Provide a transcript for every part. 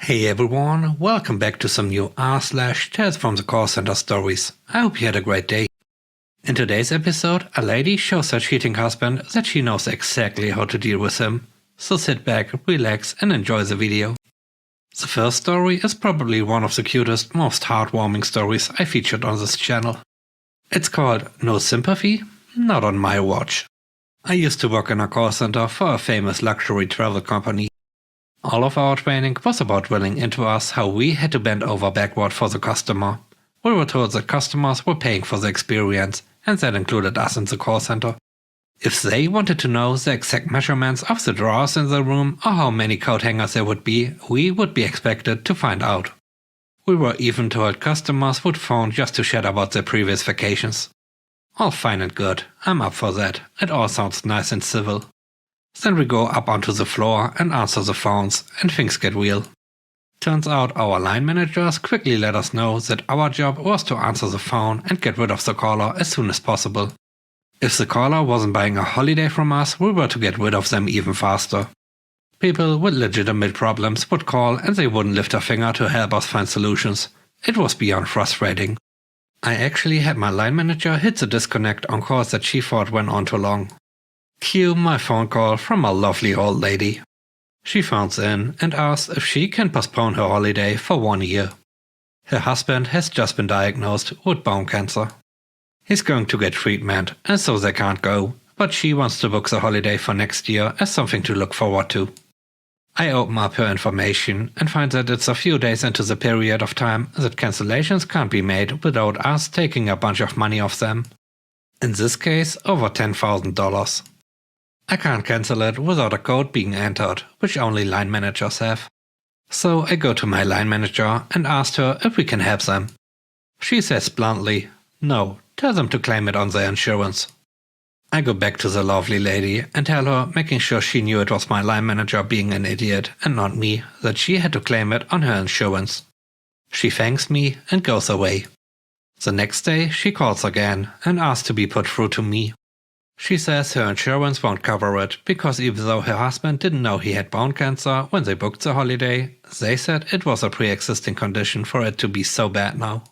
Hey everyone, welcome back to some new r/Tales from the Call Center stories. I hope you had a great day. In today's episode, a lady shows her cheating husband that she knows exactly how to deal with him. So sit back, relax and enjoy the video. The first story is probably one of the cutest, most heartwarming stories I featured on this channel. It's called No Sympathy? Not on my watch. I used to work in a call center for a famous luxury travel company. All of our training was about drilling into us how we had to bend over backward for the customer. We were told that customers were paying for the experience, and that included us in the call center. If they wanted to know the exact measurements of the drawers in the room or how many coat hangers there would be, we would be expected to find out. We were even told customers would phone just to chat about their previous vacations. All fine and good, I'm up for that, it all sounds nice and civil. Then we go up onto the floor and answer the phones, and things get real. Turns out our line managers quickly let us know that our job was to answer the phone and get rid of the caller as soon as possible. If the caller wasn't buying a holiday from us, we were to get rid of them even faster. People with legitimate problems would call and they wouldn't lift a finger to help us find solutions. It was beyond frustrating. I actually had my line manager hit the disconnect on calls that she thought went on too long. Cue my phone call from a lovely old lady. She phones in and asks if she can postpone her holiday for 1 year. Her husband has just been diagnosed with bone cancer. He's going to get treatment and so they can't go, but she wants to book the holiday for next year as something to look forward to. I open up her information and find that it's a few days into the period of time that cancellations can't be made without us taking a bunch of money off them. In this case, over $10,000. I can't cancel it without a code being entered, which only line managers have. So I go to my line manager and ask her if we can help them. She says bluntly, no, tell them to claim it on their insurance. I go back to the lovely lady and tell her, making sure she knew it was my line manager being an idiot and not me, that she had to claim it on her insurance. She thanks me and goes away. The next day she calls again and asks to be put through to me. She says her insurance won't cover it because even though her husband didn't know he had bone cancer when they booked the holiday, they said it was a pre-existing condition for it to be so bad now.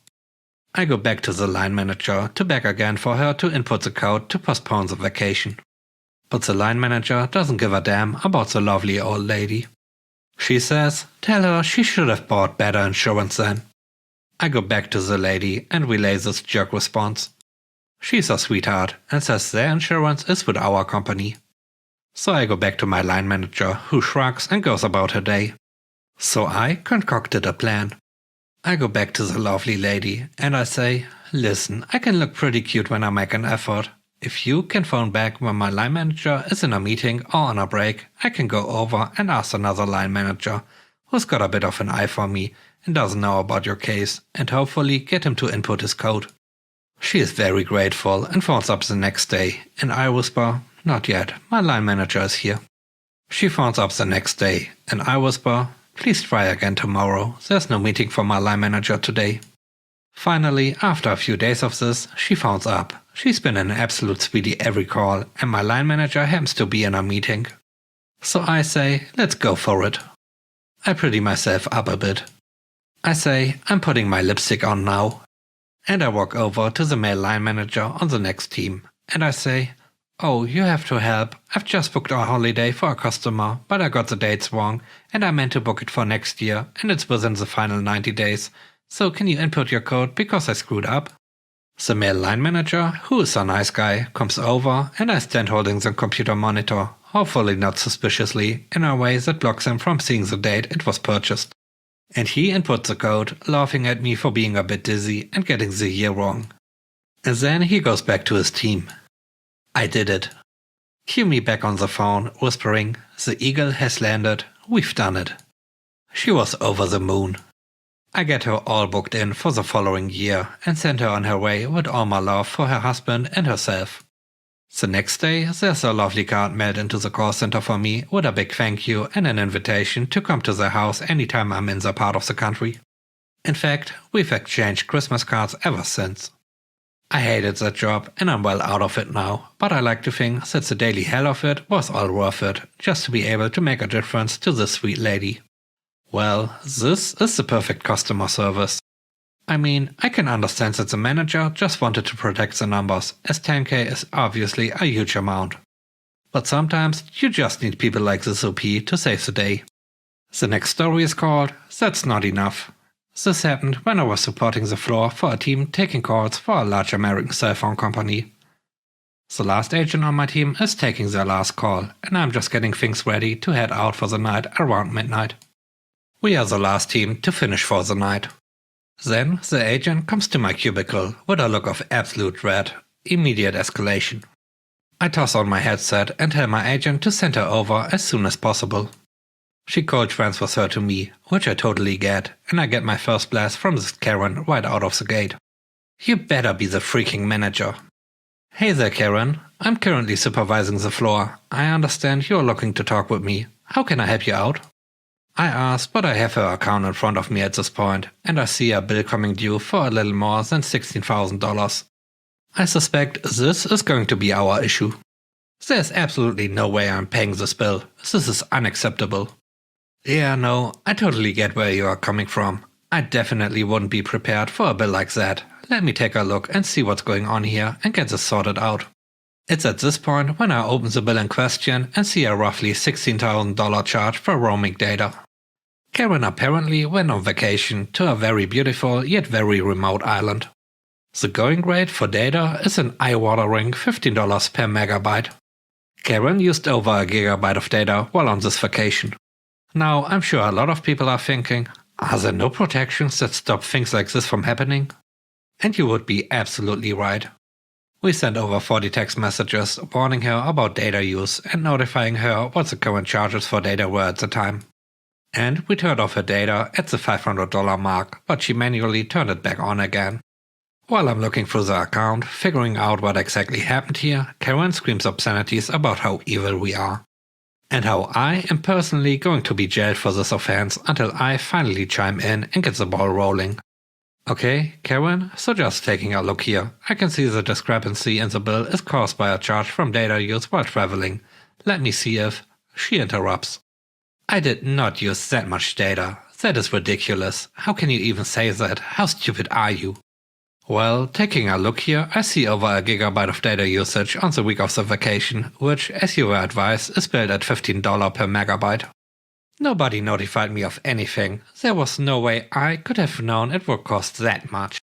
I go back to the line manager to beg again for her to input the code to postpone the vacation. But the line manager doesn't give a damn about the lovely old lady. She says, tell her she should have bought better insurance then. I go back to the lady and relay this jerk response. She's a sweetheart and says their insurance is with our company. So I go back to my line manager, who shrugs and goes about her day. So I concocted a plan. I go back to the lovely lady and I say, listen, I can look pretty cute when I make an effort. If you can phone back when my line manager is in a meeting or on a break, I can go over and ask another line manager, who's got a bit of an eye for me and doesn't know about your case, and hopefully get him to input his code. She is very grateful and phones up the next day, and I whisper, not yet, my line manager is here. She phones up the next day, and I whisper, please try again tomorrow, there's no meeting for my line manager today. Finally, after a few days of this, she phones up. She's been an absolute sweetie every call, and my line manager happens to be in a meeting. So I say, let's go for it. I pretty myself up a bit. I say, I'm putting my lipstick on now. And I walk over to the male line manager on the next team, and I say, oh, you have to help. I've just booked our holiday for a customer, but I got the dates wrong, and I meant to book it for next year, and it's within the final 90 days. So can you input your code because I screwed up? The male line manager, who is a nice guy, comes over, and I stand holding the computer monitor, hopefully not suspiciously, in a way that blocks him from seeing the date it was purchased. And he inputs the code, laughing at me for being a bit dizzy and getting the year wrong. And then he goes back to his team. I did it. Cue me back on the phone, whispering, the eagle has landed, we've done it. She was over the moon. I get her all booked in for the following year and send her on her way with all my love for her husband and herself. The next day, there's a lovely card mailed into the call center for me with a big thank you and an invitation to come to their house anytime I'm in that part of the country. In fact, we've exchanged Christmas cards ever since. I hated that job and I'm well out of it now, but I like to think that the daily hell of it was all worth it, just to be able to make a difference to this sweet lady. Well, this is the perfect customer service. I mean, I can understand that the manager just wanted to protect the numbers, as 10k is obviously a huge amount. But sometimes you just need people like this OP to save the day. The next story is called That's Not Enough. This happened when I was supporting the floor for a team taking calls for a large American cell phone company. The last agent on my team is taking their last call, and I'm just getting things ready to head out for the night around midnight. We are the last team to finish for the night. Then the agent comes to my cubicle with a look of absolute dread, immediate escalation. I toss on my headset and tell my agent to send her over as soon as possible. She cold transfers her to me, which I totally get, and I get my first blast from this Karen right out of the gate. You better be the freaking manager. Hey there, Karen. I'm currently supervising the floor. I understand you're looking to talk with me. How can I help you out? I ask, but I have her account in front of me at this point, and I see a bill coming due for a little more than $16,000. I suspect this is going to be our issue. There's absolutely no way I'm paying this bill. This is unacceptable. Yeah, no, I totally get where you are coming from. I definitely wouldn't be prepared for a bill like that. Let me take a look and see what's going on here and get this sorted out. It's at this point when I open the bill in question and see a roughly $16,000 charge for roaming data. Karen apparently went on vacation to a very beautiful yet very remote island. The going rate for data is an eye-watering $15 per megabyte. Karen used over a gigabyte of data while on this vacation. Now, I'm sure a lot of people are thinking, are there no protections that stop things like this from happening? And you would be absolutely right. We sent over 40 text messages warning her about data use and notifying her what the current charges for data were at the time. And we turned off her data at the $500 mark, but she manually turned it back on again. While I'm looking through the account, figuring out what exactly happened here, Karen screams obscenities about how evil we are. And how I am personally going to be jailed for this offense until I finally chime in and get the ball rolling. Okay, Karen, so just taking a look here, I can see the discrepancy in the bill is caused by a charge from data use while traveling. Let me see if… She interrupts. I did not use that much data. That is ridiculous. How can you even say that? How stupid are you? Well, taking a look here, I see over a gigabyte of data usage on the week of the vacation, which, as you were advised, is billed at $15 per megabyte. Nobody notified me of anything. There was no way I could have known it would cost that much.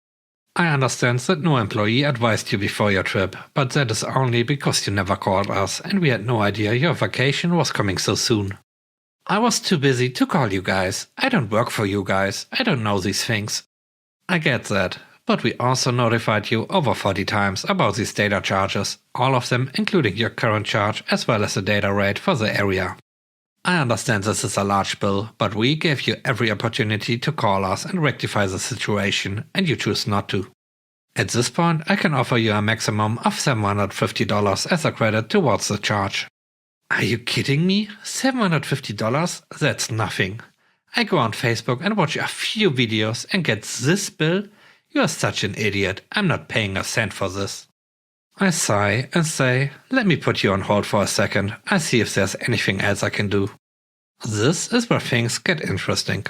I understand that no employee advised you before your trip, but that is only because you never called us and we had no idea your vacation was coming so soon. I was too busy to call you guys. I don't work for you guys. I don't know these things. I get that. But we also notified you over 40 times about these data charges, all of them including your current charge as well as the data rate for the area. I understand this is a large bill, but we gave you every opportunity to call us and rectify the situation, and you choose not to. At this point, I can offer you a maximum of $750 as a credit towards the charge. Are you kidding me? $750? That's nothing. I go on Facebook and watch a few videos and get this bill? You are such an idiot. I'm not paying a cent for this. I sigh and say, let me put you on hold for a second. I see if there's anything else I can do. This is where things get interesting.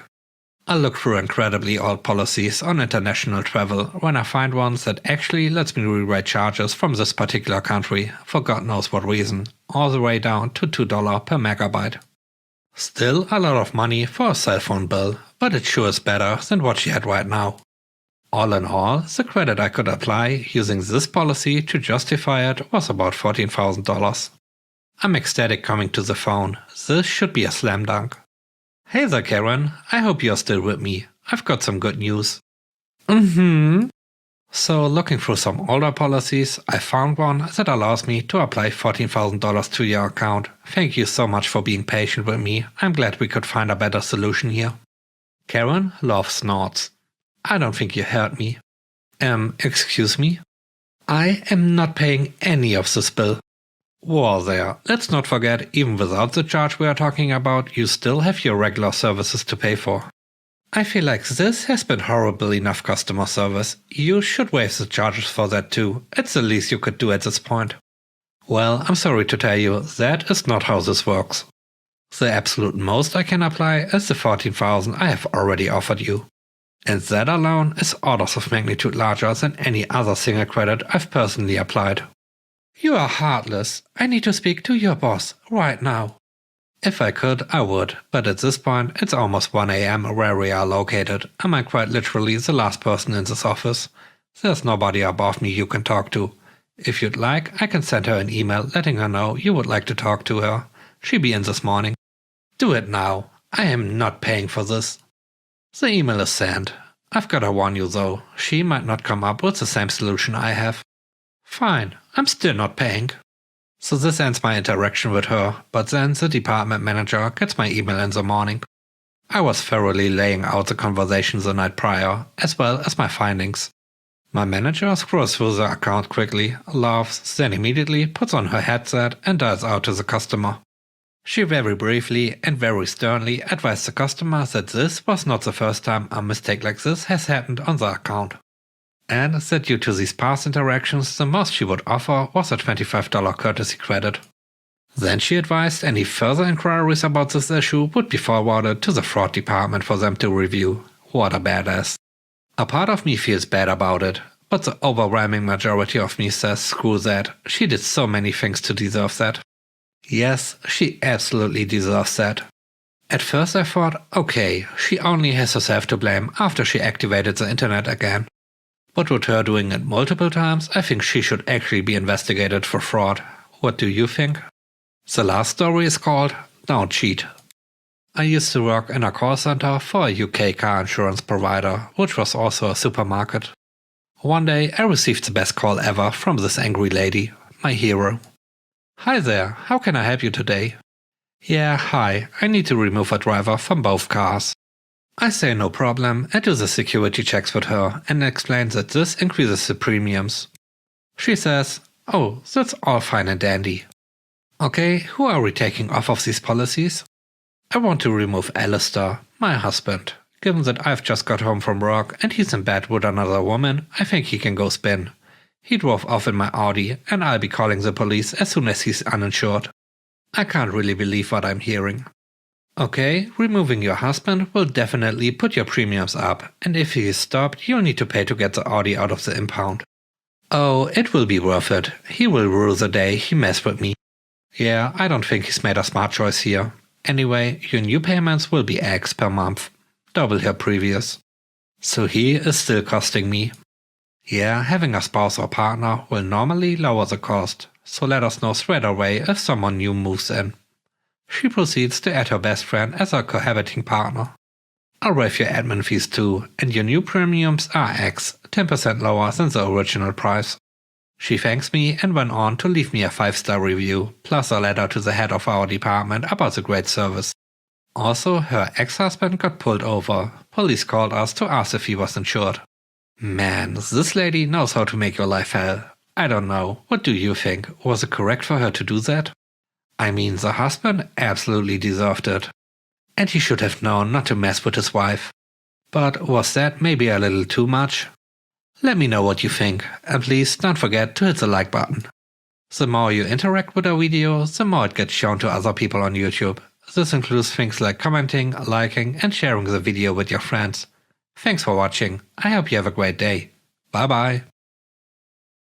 I look through incredibly old policies on international travel when I find one that actually lets me rewrite charges from this particular country for God knows what reason, all the way down to $2 per megabyte. Still a lot of money for a cell phone bill, but it sure is better than what she had right now. All in all, the credit I could apply using this policy to justify it was about $14,000. I'm ecstatic coming to the phone. This should be a slam dunk. Hey there, Karen. I hope you're still with me. I've got some good news. So, looking through some older policies, I found one that allows me to apply $14,000 to your account. Thank you so much for being patient with me. I'm glad we could find a better solution here. Karen Love snorts. I don't think you heard me. Excuse me? I am not paying any of this bill. Whoa there, let's not forget, even without the charge we are talking about, you still have your regular services to pay for. I feel like this has been horrible enough customer service. You should waive the charges for that too. It's the least you could do at this point. Well, I'm sorry to tell you, that is not how this works. The absolute most I can apply is the 14,000 I have already offered you. And that alone is orders of magnitude larger than any other single credit I've personally applied. You are heartless. I need to speak to your boss right now. If I could, I would, but at this point it's almost 1 AM where we are located. Am I quite literally the last person in this office? There's nobody above me you can talk to. If you'd like, I can send her an email letting her know you would like to talk to her. She'll be in this morning. Do it now. I am not paying for this. The email is sent. I've got to warn you though, she might not come up with the same solution I have. Fine, I'm still not paying. So this ends my interaction with her, but then the department manager gets my email in the morning. I was thoroughly laying out the conversation the night prior, as well as my findings. My manager scrolls through the account quickly, laughs, then immediately puts on her headset and dials out to the customer. She very briefly and very sternly advised the customer that this was not the first time a mistake like this has happened on the account. And that due to these past interactions, the most she would offer was a $25 courtesy credit. Then she advised any further inquiries about this issue would be forwarded to the fraud department for them to review. What a badass. A part of me feels bad about it, but the overwhelming majority of me says screw that, she did so many things to deserve that. Yes, she absolutely deserves that. At first I thought, okay, she only has herself to blame after she activated the internet again. But with her doing it multiple times, I think she should actually be investigated for fraud. What do you think? The last story is called Don't Cheat. I used to work in a call center for a UK car insurance provider, which was also a supermarket. One day I received the best call ever from this angry lady, my hero. Hi there, how can I help you today? Yeah, hi, I need to remove a driver from both cars. I say no problem and do the security checks with her and explain that this increases the premiums. She says, oh, that's all fine and dandy. Okay, who are we taking off of these policies? I want to remove Alistair, my husband. Given that I've just got home from work and he's in bed with another woman, I think he can go spin. He drove off in my Audi and I'll be calling the police as soon as he's uninsured. I can't really believe what I'm hearing. Okay, removing your husband will definitely put your premiums up, and if he is stopped, you'll need to pay to get the Audi out of the impound. Oh, it will be worth it. He will rue the day he messed with me. Yeah, I don't think he's made a smart choice here. Anyway, your new payments will be X per month. Double your previous. So he is still costing me. Yeah, having a spouse or partner will normally lower the cost, so let us know straight away if someone new moves in. She proceeds to add her best friend as a cohabiting partner. I'll waive your admin fees too, and your new premiums are X, 10% lower than the original price. She thanks me and went on to leave me a 5-star review, plus a letter to the head of our department about the great service. Also, her ex-husband got pulled over. Police called us to ask if he was insured. Man, this lady knows how to make your life hell. I don't know, what do you think? Was it correct for her to do that? I mean, the husband absolutely deserved it. And he should have known not to mess with his wife. But was that maybe a little too much? Let me know what you think, and please don't forget to hit the like button. The more you interact with our video, the more it gets shown to other people on YouTube. This includes things like commenting, liking, and sharing the video with your friends. Thanks for watching. I hope you have a great day. Bye bye.